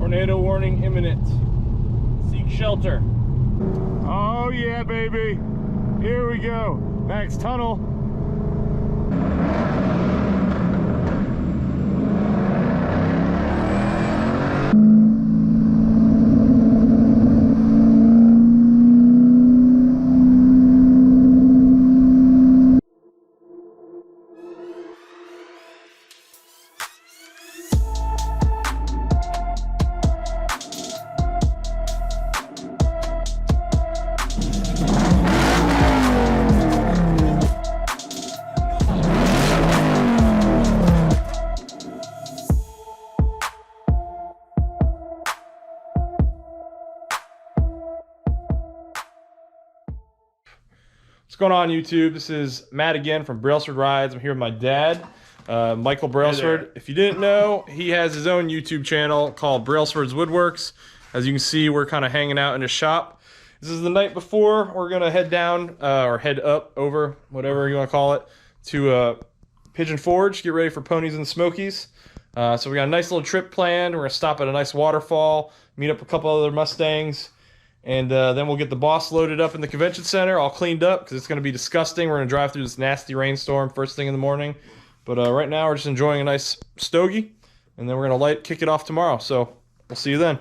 Tornado warning imminent. Seek shelter. Oh yeah, baby. Here we go. Max tunnel. What's going on, YouTube? This is Matt again from Brailsford Rides. I'm here with my dad, Michael Brailsford. If you didn't know, he has his own YouTube channel called Brailsford's Woodworks. As you can see, we're kind of hanging out in his shop. This is the night before. We're going to head down, or head up, over, whatever you want to call it, to Pigeon Forge, get ready for Ponies and Smokies. So we got a nice little trip planned. We're going to stop at a nice waterfall, meet up a couple other Mustangs, and then we'll get the boss loaded up in the convention center, all cleaned up, because it's going to be disgusting. We're going to drive through this nasty rainstorm first thing in the morning. But right now, we're just enjoying a nice stogie, and then we're going to kick it off tomorrow. So we'll see you then.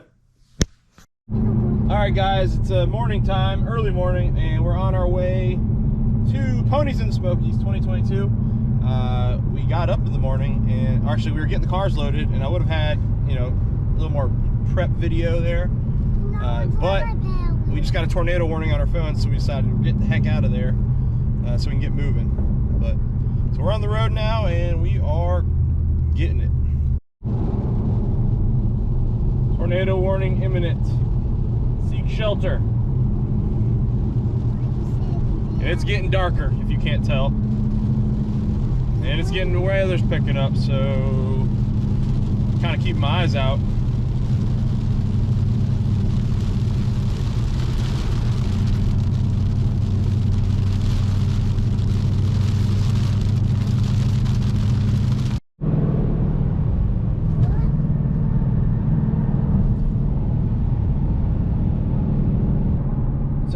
All right, guys, it's morning time, early morning, and we're on our way to Ponies and Smokies 2022. We got up in the morning, and actually we were getting the cars loaded, and I would have had, you know, a little more prep video there. But we just got a tornado warning on our phones, so we decided to get the heck out of there so we can get moving. But so we're on the road now, and we are getting it. Tornado warning imminent. Seek shelter. And it's getting darker, if you can't tell. And it's getting, the weather's picking up, so kind of keeping my eyes out.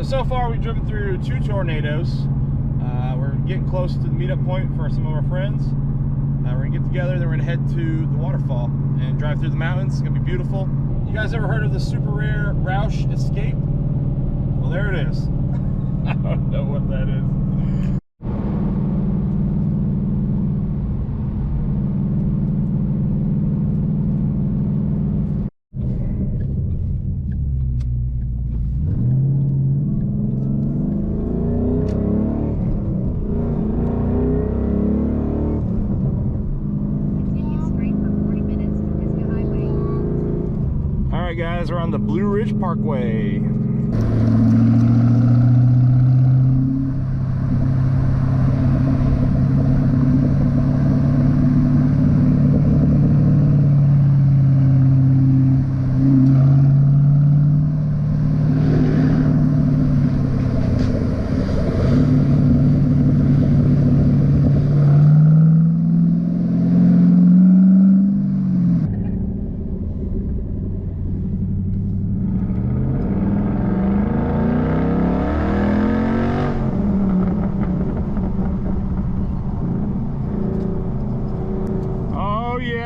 So far we've driven through 2 tornadoes. We're getting close to the meetup point for some of our friends. We're gonna get together, then we're gonna head to the waterfall and drive through the mountains. It's gonna be beautiful. You guys ever heard of the super rare Roush Escape? Well, there it is. I don't know what that is. Guys, we're on the Blue Ridge Parkway.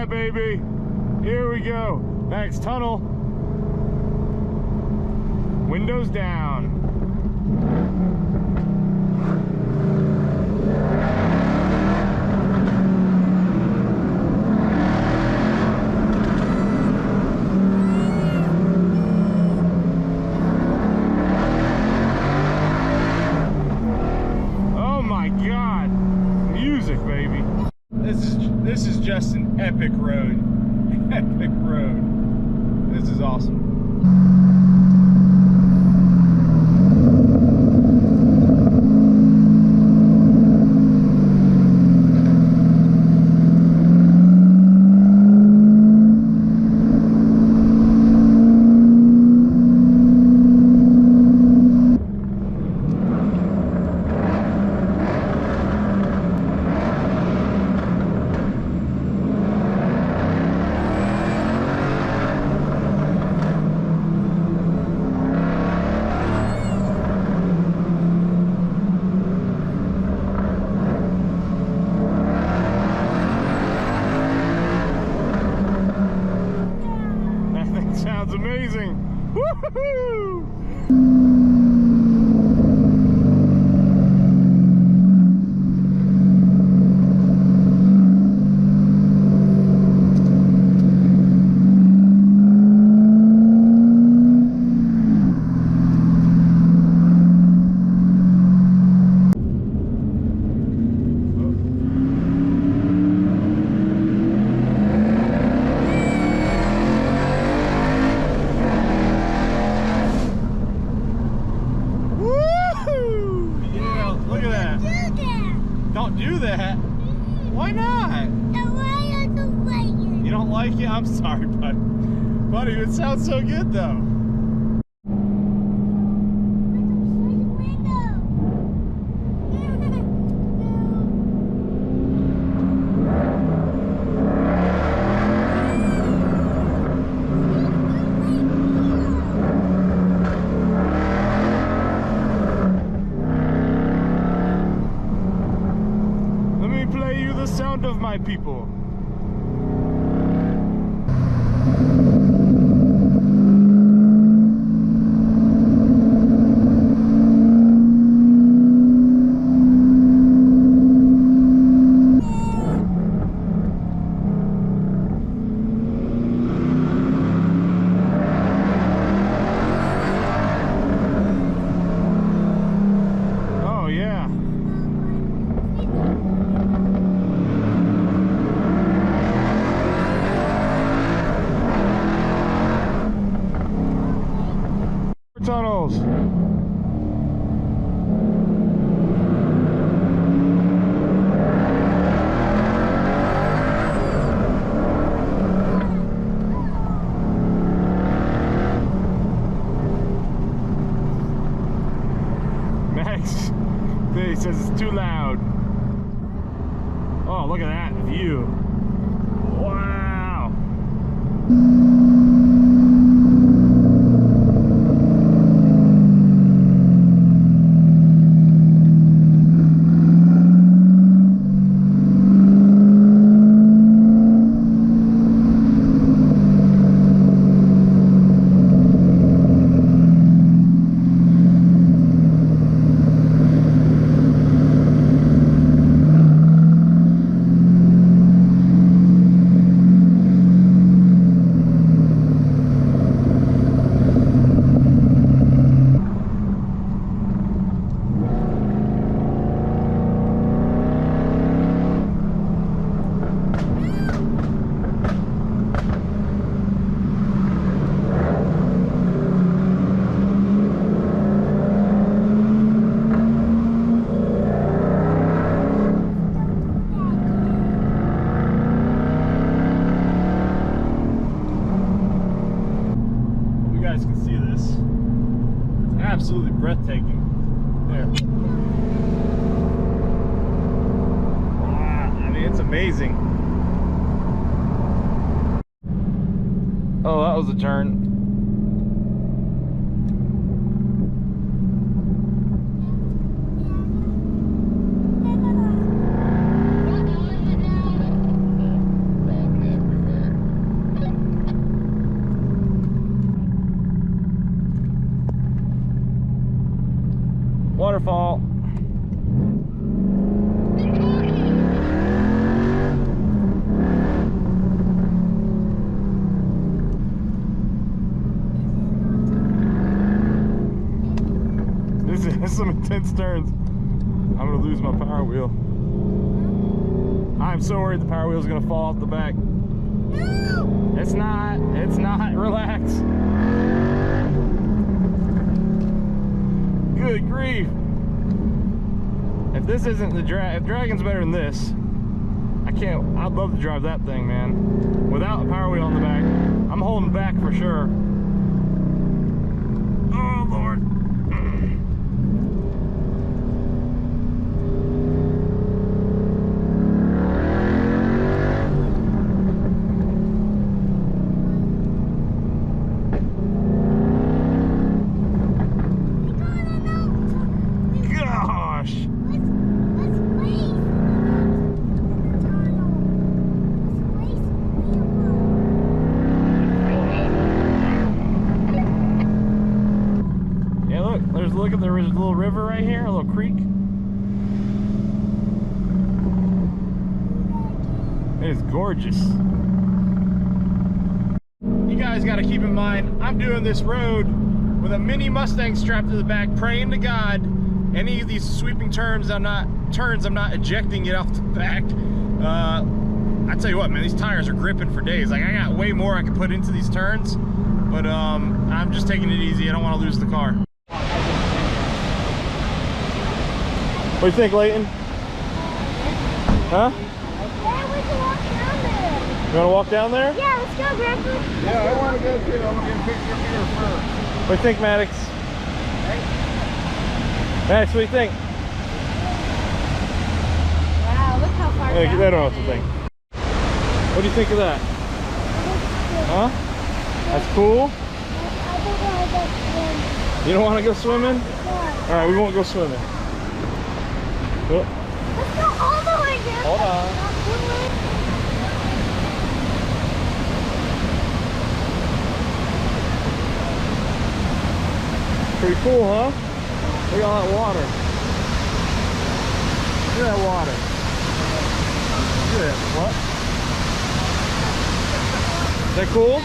Baby, here we go. Max tunnel. Windows down. Oh my God, music, baby. This is just an epic road. Epic road. This is awesome. Don't do that. Why not? You don't like it? I'm sorry, buddy. Buddy, it sounds so good though. Sound of my people. Oh yeah. Tunnels. Max, he says it's too loud. Oh, look at that view. Wow. Absolutely breathtaking. There. Wow, I mean, it's amazing. Oh, that was a turn. Waterfall. This is some intense turns. I'm gonna lose my power wheel. I'm so worried the power wheel is gonna fall off the back. No! It's not. It's not. Relax. Good grief. If this isn't the if Dragon's better than this, I'd love to drive that thing, man. Without a power wheel on the back. I'm holding back for sure. Oh, Lord. there's a little river right here, a little creek. It is gorgeous. You guys got to keep in mind, I'm doing this road with a mini Mustang strapped to the back, praying to God any of these sweeping turns I'm not ejecting it off the back. I tell you what, man, these tires are gripping for days. Like, I got way more I can put into these turns, but I'm just taking it easy. I don't want to lose the car. What do you think, Layton? Huh? Yeah, we can walk down there. You want to walk down there? Yeah, let's go, Grandpa. Yeah, I want to go too. I want to get a picture of here first. What do you think, Maddox? Maddox, what do you think? Wow, look how far I down don't know what to think. What do you think of that? Huh? That's cool? I think I want to go swim. You don't want to go swimming? Yeah. Alright, we won't go swimming. Oh, Let's go all the way down. hold on. Pretty cool, huh? Look at all that water. Look at that water. Look at that. What? Is that cool?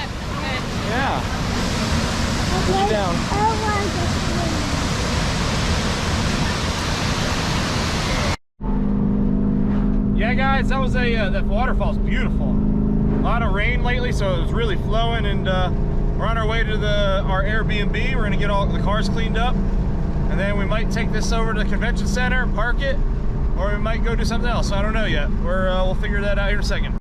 Yeah. Put you down. I want to swim. Yeah, guys, that was that waterfall's beautiful. A lot of rain lately, so it was really flowing, and we're on our way to our Airbnb. We're gonna get all the cars cleaned up, and then we might take this over to the convention center and park it, or we might go do something else. I don't know yet. We'll figure that out here in a second.